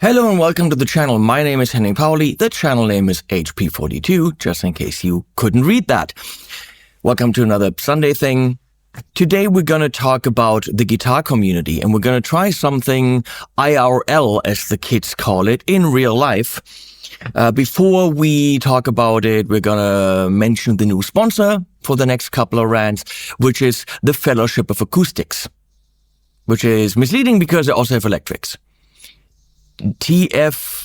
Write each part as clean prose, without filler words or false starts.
Hello and welcome to the channel. My name is Henning Pauli. The channel name is HP42, just in case you couldn't read that. Welcome to another Sunday thing. Today we're going to talk about the guitar community, and we're going to try something IRL, as the kids call it, in real life. Before we talk about it, we're going to mention the new sponsor for the next couple of rants, which is the Fellowship of Acoustics, which is misleading because they also have electrics. TFOA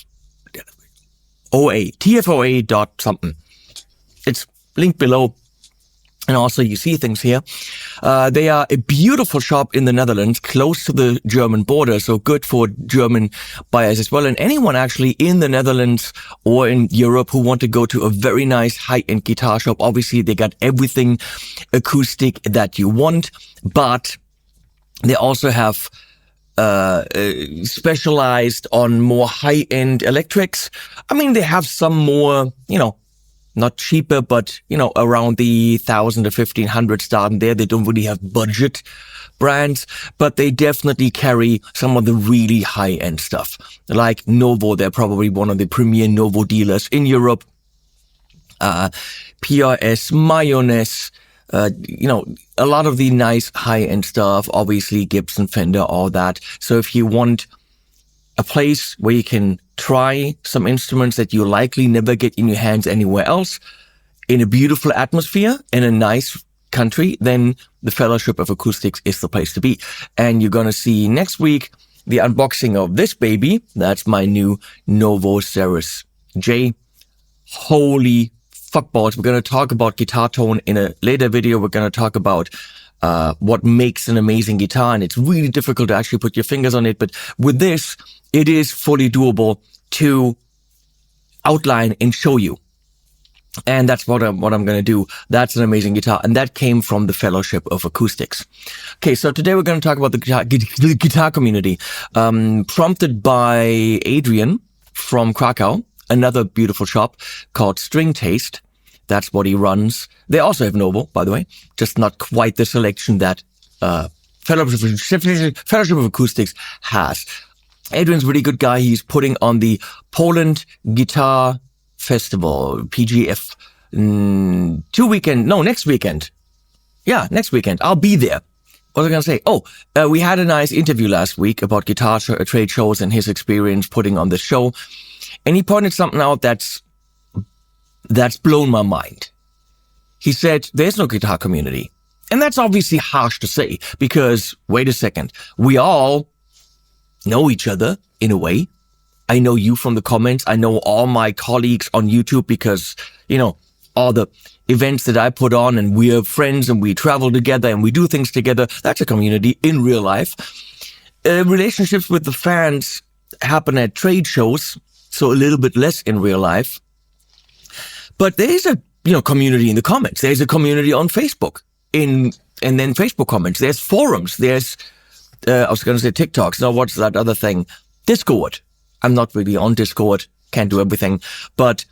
dot something. It's linked below. And also you see things here. They are a beautiful shop in the Netherlands, close to the German border. So good for German buyers as well. And anyone actually in the Netherlands or in Europe who want to go to a very nice high-end guitar shop. Obviously they got everything acoustic that you want, but they also have specialized on more high-end electrics. I mean, they have some more, not cheaper, but, around the 1,000 to 1,500 starting there. They don't really have budget brands, but they definitely carry some of the really high-end stuff. Like Novo, they're probably one of the premier Novo dealers in Europe. PRS, Mayonnaise, a lot of the nice high-end stuff, obviously Gibson, Fender, all that. So if you want a place where you can try some instruments that you likely never get in your hands anywhere else, in a beautiful atmosphere, in a nice country, then the Fellowship of Acoustics is the place to be. And you're going to see next week the unboxing of this baby. That's my new Novo Ceres J. Holy fuckballs. We're going to talk about guitar tone in a later video. We're going to talk about what makes an amazing guitar, and it's really difficult to actually put your fingers on it. But with this, it is fully doable to outline and show you. And that's what I'm going to do. That's an amazing guitar, and that came from the Fellowship of Acoustics. Okay, so today we're going to talk about the guitar community, prompted by Adrian from Krakow, another beautiful shop called String Taste. That's what he runs. They also have Novo, by the way, just not quite the selection that Fellowship of Acoustics has. Adrian's a really good guy. He's putting on the Poland Guitar Festival, PGF, next weekend. Yeah, next weekend. I'll be there. What was I going to say? We had a nice interview last week about guitar trade shows and his experience putting on the show. And he pointed something out that's blown my mind. He said, there's no guitar community. And that's obviously harsh to say because, wait a second, we all know each other in a way. I know you from the comments. I know all my colleagues on YouTube because, all the events that I put on, and we are friends and we travel together and we do things together. That's a community in real life. Relationships with the fans happen at trade shows, so a little bit less in real life. But there is a community in the comments. There's a community on Facebook and then Facebook comments. There's forums. There's I was going to say TikToks. No, what's that other thing? Discord. I'm not really on Discord. Can't do everything. But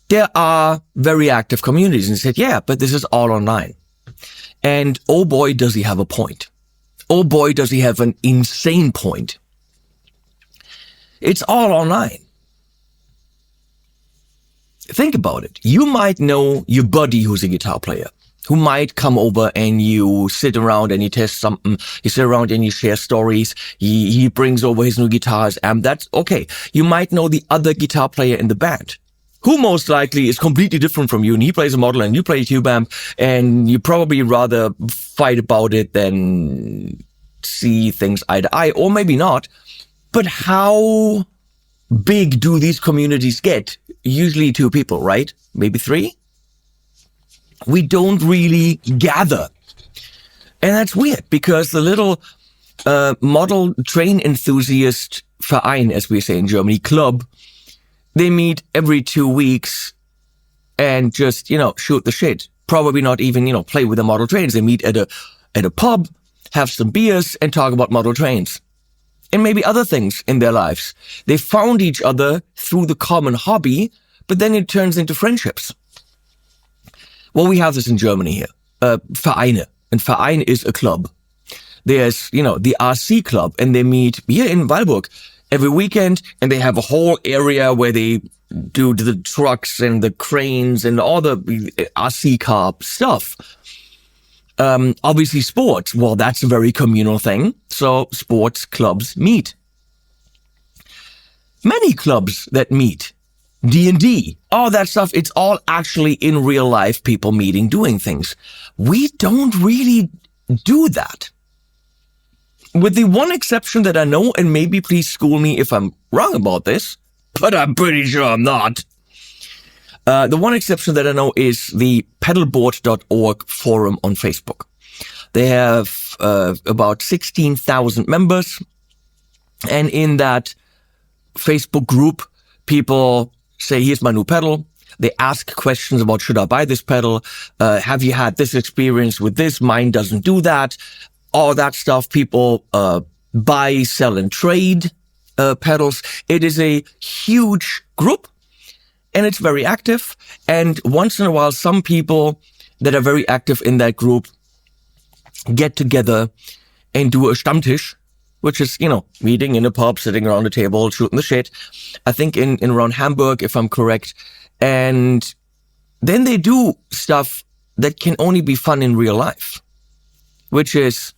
there are very active communities. And he said, yeah, but this is all online. And oh boy, does he have a point. Oh boy, does he have an insane point. It's all online. Think about it. You might know your buddy who's a guitar player, who might come over and you sit around and you test something. You sit around and you share stories. He brings over his new guitars, and that's okay. You might know the other guitar player in the band, who most likely is completely different from you, and he plays a model and you play a tube amp, and you probably rather fight about it than see things eye to eye, or maybe not. But how big do these communities get? Usually 2 people, right? Maybe 3? We don't really gather. And that's weird because the little model train enthusiast Verein, as we say in Germany, club, they meet every 2 weeks and just, shoot the shit. Probably not even, play with the model trains. They meet at a pub, have some beers, and talk about model trains. And maybe other things in their lives. They found each other through the common hobby, but then it turns into friendships. Well, we have this in Germany here. Vereine. And Verein is a club. There's, the RC club, and they meet here in Weilburg. every weekend, and they have a whole area where they do the trucks and the cranes and all the RC car stuff. Obviously sports, well, that's a very communal thing. So sports clubs meet. Many clubs that meet. D&D, all that stuff, it's all actually in real life, people meeting, doing things. We don't really do that. With the one exception that I know, and maybe please school me if I'm wrong about this, but I'm pretty sure I'm not. The one exception that I know is the pedalboard.org forum on Facebook. They have about 16,000 members. And in that Facebook group, people say, here's my new pedal. They ask questions about, should I buy this pedal? Have you had this experience with this? Mine doesn't do that. All that stuff. People buy, sell, and trade pedals. It is a huge group, and it's very active. And once in a while, some people that are very active in that group get together and do a Stammtisch, which is, meeting in a pub, sitting around a table, shooting the shit. I think in around Hamburg, if I'm correct. And then they do stuff that can only be fun in real life, which is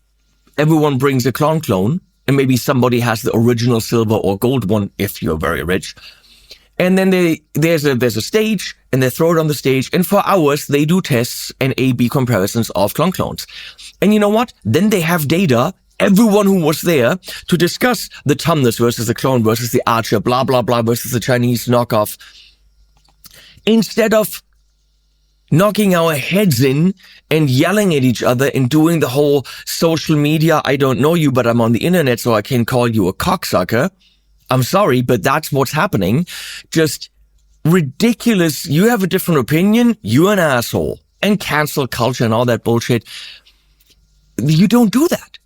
everyone brings a clone, and maybe somebody has the original silver or gold one if you're very rich. And then there's a stage, and they throw it on the stage, and for hours they do tests and A/B comparisons of clones. And you know what? Then they have data, everyone who was there, to discuss the Tumnus versus the clone versus the Archer, blah, blah, blah, versus the Chinese knockoff. Instead of knocking our heads in and yelling at each other and doing the whole social media, I don't know you, but I'm on the internet, so I can call you a cocksucker. I'm sorry, but that's what's happening. Just ridiculous. You have a different opinion, you're an asshole. And cancel culture and all that bullshit. You don't do that.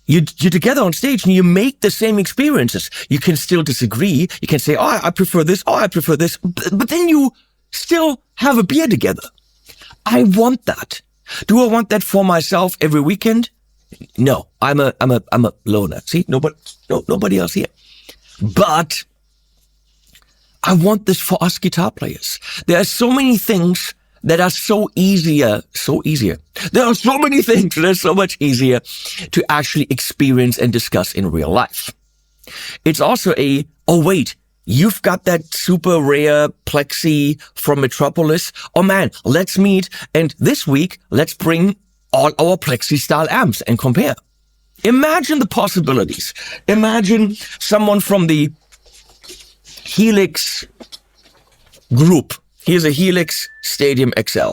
You're together on stage and you make the same experiences. You can still disagree. You can say, oh, I prefer this. Oh, I prefer this. But then you still have a beer together. I want that. Do I want that for myself every weekend? No, I'm a loner. See, nobody else here. But I want this for us guitar players. There are so many things that are so easier. There are so many things that are so much easier to actually experience and discuss in real life. It's also oh wait, you've got that super rare Plexi from Metropolis. Oh man, let's meet. And this week, let's bring all our Plexi style amps and compare. Imagine the possibilities. Imagine someone from the Helix group. Here's a Helix Stadium XL.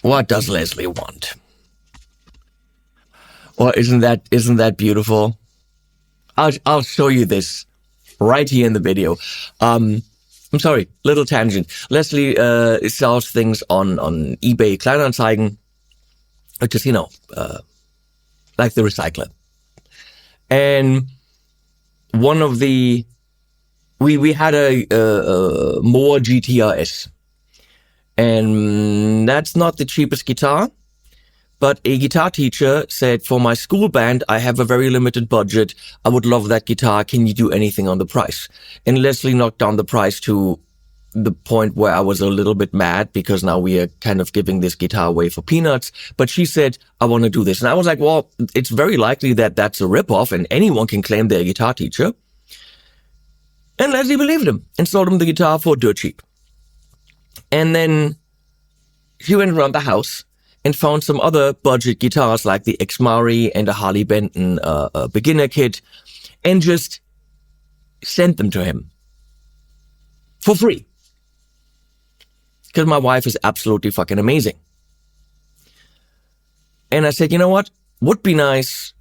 What does Leslie want? Well, isn't that beautiful? I'll show you this right here in the video. I'm sorry, little tangent. Leslie sells things on eBay Kleinanzeigen, which is, like the recycler. And one of the we had a Moore GTRS, and that's not the cheapest guitar, but a guitar teacher said, for my school band, I have a very limited budget. I would love that guitar. Can you do anything on the price? And Leslie knocked down the price to the point where I was a little bit mad, because now we are kind of giving this guitar away for peanuts. But she said, I want to do this. And I was like, well, it's very likely that that's a ripoff, and anyone can claim they're a guitar teacher. And Leslie believed him and sold him the guitar for dirt cheap. And then she went around the house and found some other budget guitars like the X-Mari and a Harley Benton beginner kit, and just sent them to him for free. Because my wife is absolutely fucking amazing. And I said, you know what? Would be nice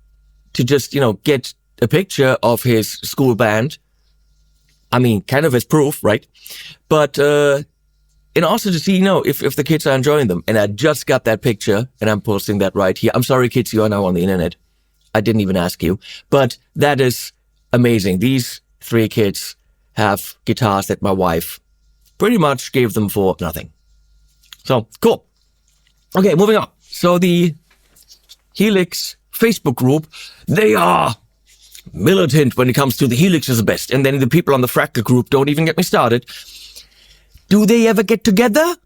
to just, get a picture of his school band. I mean, kind of as proof, right? But, and also to see, if the kids are enjoying them. And I just got that picture, and I'm posting that right here. I'm sorry, kids, you are now on the internet. I didn't even ask you. But that is amazing. These 3 kids have guitars that my wife pretty much gave them for nothing. So, cool. Okay, moving on. So the Helix Facebook group, they are militant when it comes to the Helix is the best. And then the people on the Fractal group, don't even get me started. Do they ever get together?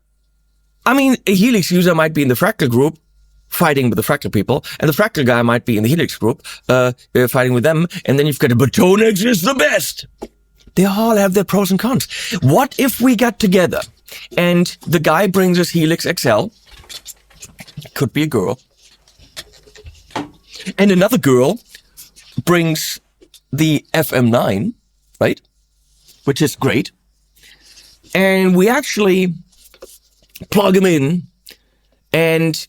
I mean, a Helix user might be in the Fractal group fighting with the Fractal people, and the Fractal guy might be in the Helix group fighting with them, and then you've got but Tonex is the best. They all have their pros and cons. What if we got together and the guy brings us Helix XL, could be a girl, and another girl brings the FM9, right? Which is great. And we actually plug them in and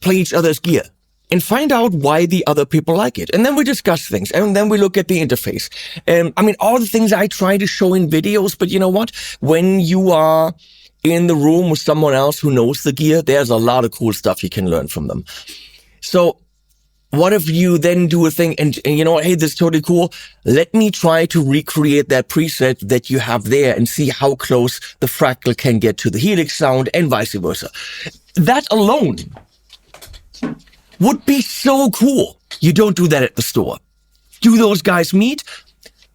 play each other's gear and find out why the other people like it. And then we discuss things, and then we look at the interface. I mean, all the things I try to show in videos, but you know what? When you are in the room with someone else who knows the gear, there's a lot of cool stuff you can learn from them. So what if you then do a thing and you know, hey, this is totally cool. Let me try to recreate that preset that you have there and see how close the Fractal can get to the Helix sound and vice versa. That alone would be so cool. You don't do that at the store. Do those guys meet?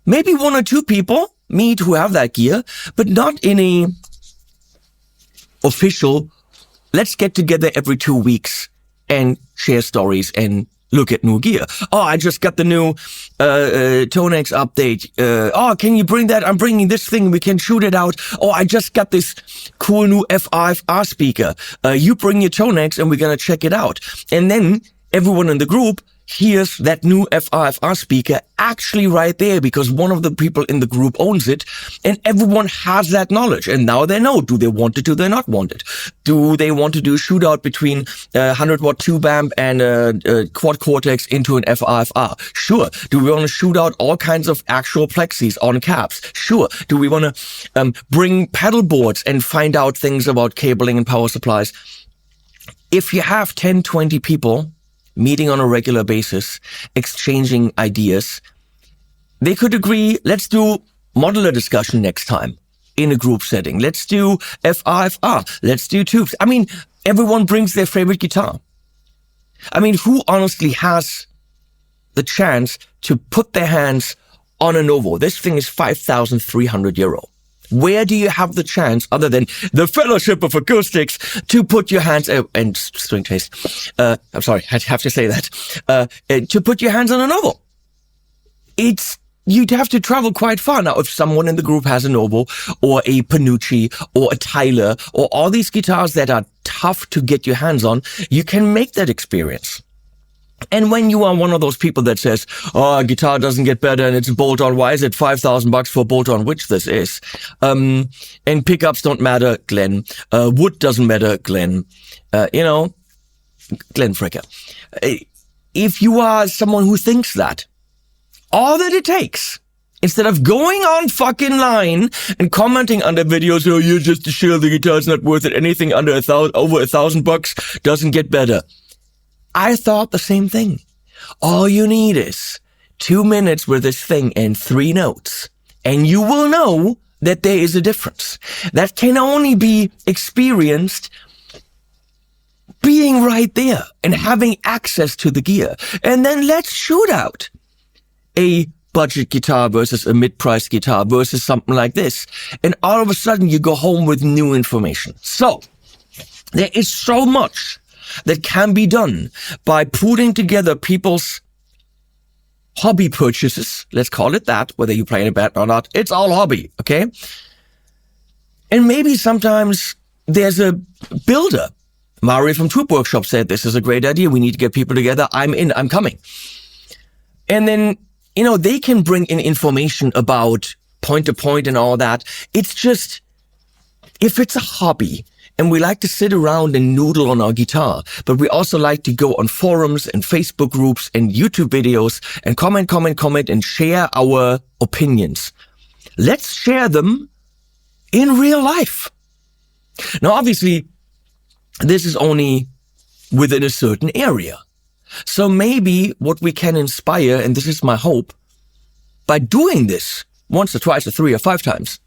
Maybe one or two people meet who have that gear, but not in a official, let's get together every 2 weeks and share stories and look at new gear. Oh, I just got the new Tonex update. Oh, can you bring that? I'm bringing this thing. We can shoot it out. Oh, I just got this cool new FRFR speaker. You bring your Tonex and we're going to check it out. And then everyone in the group hears that new FRFR speaker actually right there because one of the people in the group owns it, and everyone has that knowledge. And now they know, do they want it, do they not want it? Do they want to do a shootout between 100 watt tube amp and quad cortex into an FRFR? Sure. Do we want to shoot out all kinds of actual plexis on caps? Sure. Do we want to bring pedal boards and find out things about cabling and power supplies? If you have 10, 20 people meeting on a regular basis, exchanging ideas, they could agree, let's do modular discussion next time in a group setting. Let's do FRFR. Let's do tubes. I mean, everyone brings their favorite guitar. I mean, who honestly has the chance to put their hands on a Novo? This thing is 5,300 euro. Where do you have the chance, other than the Fellowship of Acoustics, to put your hands, and string taste, I'm sorry, I have to say that, to put your hands on a Novo? You'd have to travel quite far. Now, if someone in the group has a Novo, or a Panucci, or a Tyler, or all these guitars that are tough to get your hands on, you can make that experience. And when you are one of those people that says, oh, guitar doesn't get better and it's a bolt-on, why is it $5,000 for a bolt-on, which this is? And pickups don't matter, Glenn. Wood doesn't matter, Glenn. Glenn Fricker. If you are someone who thinks that, all that it takes, instead of going on fucking line and commenting under videos, oh, you're just a shill, the guitar's not worth it, anything under over $1,000 doesn't get better. I thought the same thing. All you need is 2 minutes with this thing and 3 notes, and you will know that there is a difference. That can only be experienced being right there and having access to the gear. And then let's shoot out a budget guitar versus a mid-priced guitar versus something like this. And all of a sudden you go home with new information. So there is so much that can be done by putting together people's hobby purchases. Let's call it that, whether you play in a band or not. It's all hobby, okay? And maybe sometimes there's a builder. Mario from Troop Workshop said, this is a great idea. We need to get people together. I'm in, I'm coming. And then, they can bring in information about point to point and all that. It's just, if it's a hobby, and we like to sit around and noodle on our guitar, but we also like to go on forums and Facebook groups and YouTube videos and comment and share our opinions. Let's share them in real life. Now, obviously, this is only within a certain area. So maybe what we can inspire, and this is my hope, by doing this once or twice or 3 or 5 times,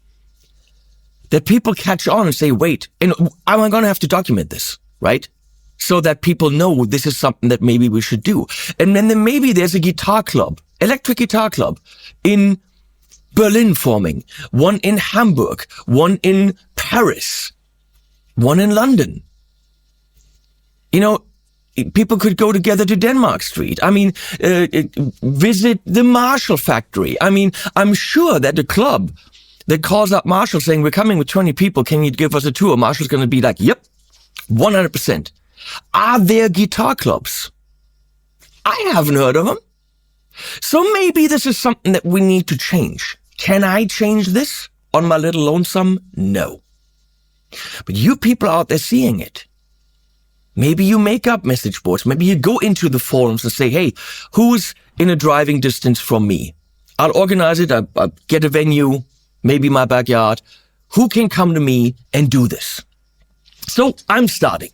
that people catch on and say, wait, and I'm going to have to document this, right? so that people know this is something that maybe we should do. And then maybe there's a guitar club, electric guitar club in Berlin forming, one in Hamburg, one in Paris, one in London. You know, people could go together to Denmark Street. I mean, visit the Marshall factory. I mean, I'm sure that the club that calls up Marshall saying, we're coming with 20 people, can you give us a tour? Marshall's going to be like, yep, 100%. Are there guitar clubs? I haven't heard of them. So maybe this is something that we need to change. Can I change this on my little lonesome? No. But you people out there seeing it, maybe you make up message boards. Maybe you go into the forums and say, hey, who's in a driving distance from me? I'll organize it. I'll get a venue, maybe my backyard. Who can come to me and do this? So I'm starting.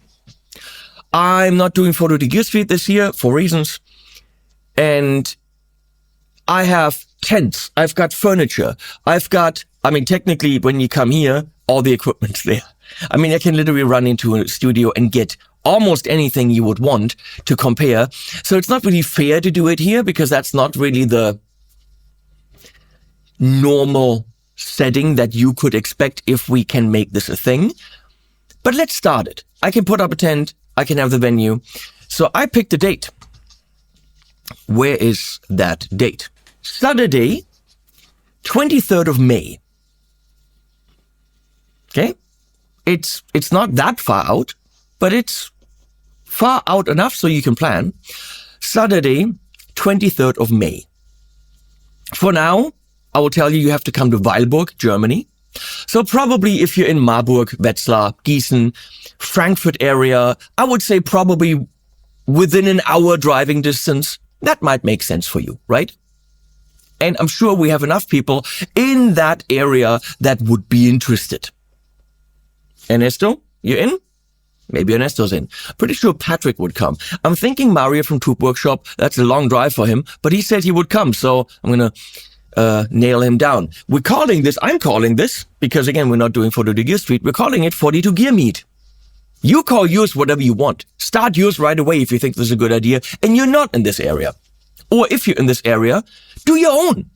I'm not doing Photo de Gear Street this year for reasons. And I have tents. I've got furniture. Technically, when you come here, all the equipment's there. I mean, I can literally run into a studio and get almost anything you would want to compare. So it's not really fair to do it here because that's not really the normal setting that you could expect if we can make this a thing. But let's start it. I can put up a tent. I can have the venue. So I picked a date. Where is that date? Saturday, 23rd of May. Okay? It's not that far out, but it's far out enough so you can plan. Saturday, 23rd of May. For now, I will tell you, you have to come to Weilburg, Germany. So probably if you're in Marburg, Wetzlar, Gießen, Frankfurt area, I would say probably within an hour driving distance. That might make sense for you, right? And I'm sure we have enough people in that area that would be interested. Ernesto, you in? Maybe Ernesto's in. Pretty sure Patrick would come. I'm thinking Mario from Troop Workshop. That's a long drive for him, but he said he would come. So I'm going to nail him down. I'm calling this, because again, we're not doing Photo de Gear Street. We're calling it 42 Gear Meet. You call yours whatever you want. Start yours right away if you think this is a good idea and you're not in this area. Or if you're in this area, do your own.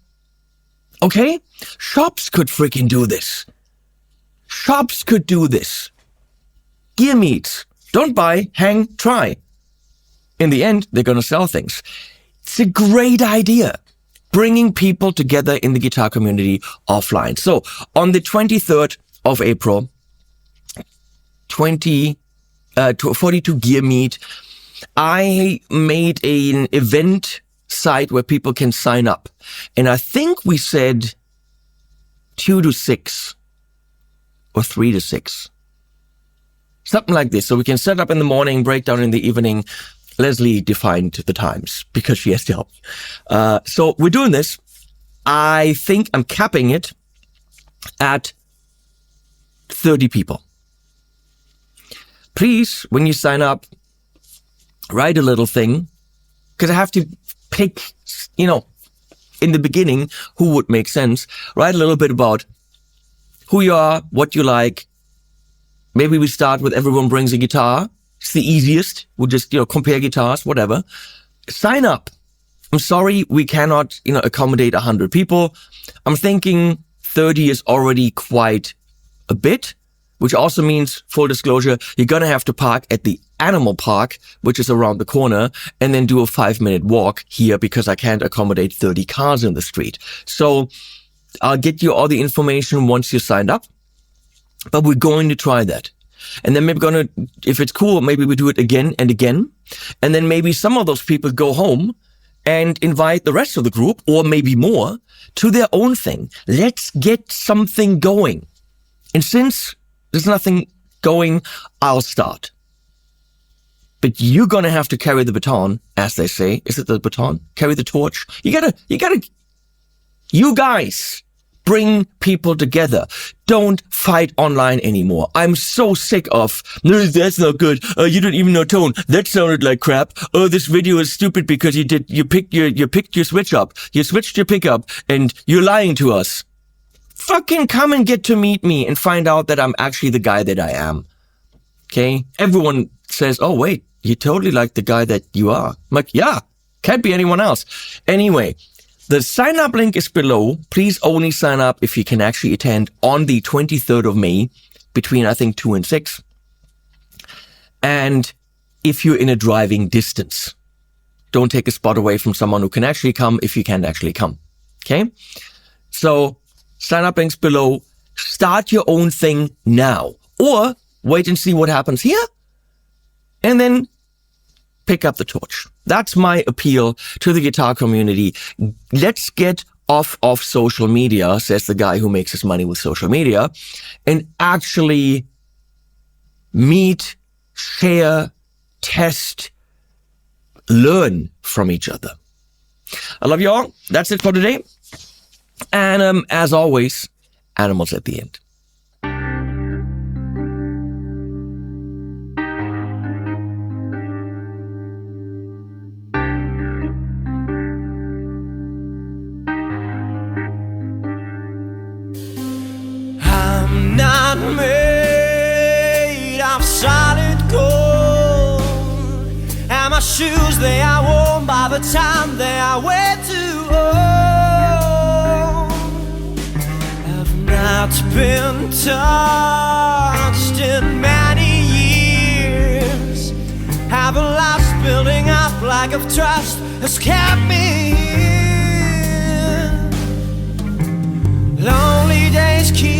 Okay? Shops could freaking do this. Shops could do this. Gear meets. Don't buy, hang, try. In the end, they're going to sell things. It's a great idea. Bringing people together in the guitar community offline. So on the 23rd of April, 42 Gear Meet, I made an event site where people can sign up. And I think we said 2 to 6 or 3 to 6. Something like this. So we can set up in the morning, break down in the evening. Leslie defined the times because she has to help. So we're doing this. I think I'm capping it at 30 people. Please, when you sign up, write a little thing, because I have to pick, in the beginning, who would make sense. Write a little bit about who you are, what you like. Maybe we start with everyone brings a guitar. It's the easiest. We'll just, compare guitars, whatever. Sign up. I'm sorry, we cannot, accommodate 100 people. I'm thinking 30 is already quite a bit, which also means, full disclosure, you're going to have to park at the animal park, which is around the corner, and then do a 5-minute walk here because I can't accommodate 30 cars in the street. So I'll get you all the information once you signed up, but we're going to try that. And then maybe if it's cool, maybe we do it again and again. And then maybe some of those people go home and invite the rest of the group, or maybe more, to their own thing. Let's get something going. And since there's nothing going, I'll start. But you're going to have to carry the baton, as they say. Is it the baton? Carry the torch. You guys bring people together. Don't fight online anymore. I'm so sick of, no, that's not good. You don't even know tone. That sounded like crap. Oh, this video is stupid because you picked your switch up. You switched your pickup and you're lying to us. Fucking come and get to meet me and find out that I'm actually the guy that I am. Okay. Everyone says, oh, wait, you totally like the guy that you are. I'm like, yeah, can't be anyone else. Anyway, the sign up link is below. Please only sign up if you can actually attend on the 23rd of May between, I think, 2 and 6. And if you're in a driving distance, don't take a spot away from someone who can actually come if you can't actually come. Okay. So sign up links below. Start your own thing now, or wait and see what happens here and then pick up the torch. That's my appeal to the guitar community. Let's get off of social media, says the guy who makes his money with social media, and actually meet, share, test, learn from each other. I love you all. That's it for today. And as always, animals at the end. I'm not made of solid gold, and my shoes, they are worn by the time they are way too old. I've not been touched in many years. Have a lost building up like of trust has kept me here. Lonely days keep